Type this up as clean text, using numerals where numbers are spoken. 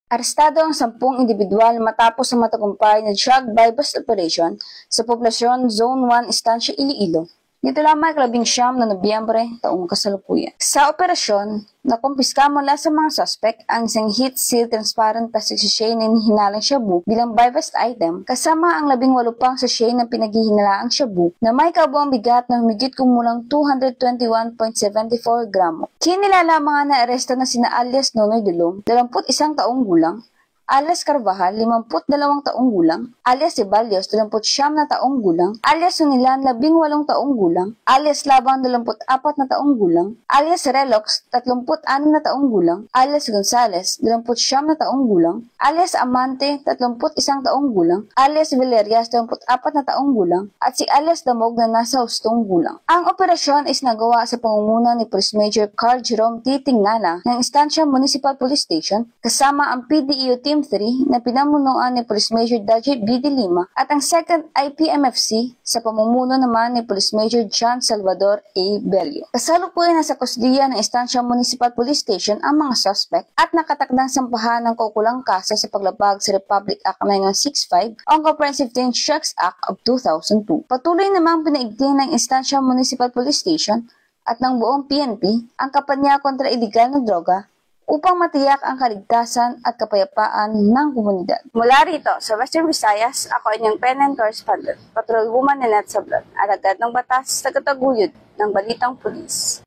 Arestado ang 10 individual matapos ang matagumpay na drug buy-bust operation sa Poblasyon Zone 1, Estancia, Iloilo. Nito lamang 19 na Nobyembre taong kasalukuyan. Sa operasyon, nakumpiska mula sa mga suspect ang isang heat-sealed transparent plastic sachet na hinalang shabu bilang buy-bust item kasama ang 18 pang sachet na pinaghihinalaang shabu na may kabuang bigat na humigit kumulang 221.74 gramo. Kinilalaman na aresto na sina alias Nonoy Dulong, 21 taong gulang, alias Carvajal, 52 taong gulang, alias Ceballos, 29 na taong gulang, alias Sunilan, 18 taong gulang, alias Labang, 24 na taong gulang, alias Relox, 36 na taong gulang, alias Gonzales, 29 na taong gulang, alias Amante, 31 taong gulang, alias Villerias, 24 na taong gulang, at si alias Damog na nasa hustong gulang. Ang operasyon is nagawa sa pangunguna ni Police Major Carl Jerome T. Tingnana ng Estancia Municipal Police Station kasama ang PDEO Team 3 na pinamunuan ni Police Major Dajit B. De Lima at ang 2nd IPMFC sa pamumuno naman ni Police Major John Salvador A. Bello. Kasalukuyan na sa kusdiya ng Estancia Municipal Police Station ang mga suspect at nakatakdang sampahan ng kaukulang kaso sa paglabag sa Republic Act 9165 o ang Comprehensive Teen Drugs Act of 2002. Patuloy namang pinaigting ng Estancia Municipal Police Station at ng buong PNP ang kampanya kontra iligal na droga upang matiyak ang kaligtasan at kapayapaan ng komunidad. Mula rito sa Western Visayas, ako inyong PNN correspondent, Patrolwoman Nanette Sablan, alagad ng batas sa kataguyod ng Balitang Pulis.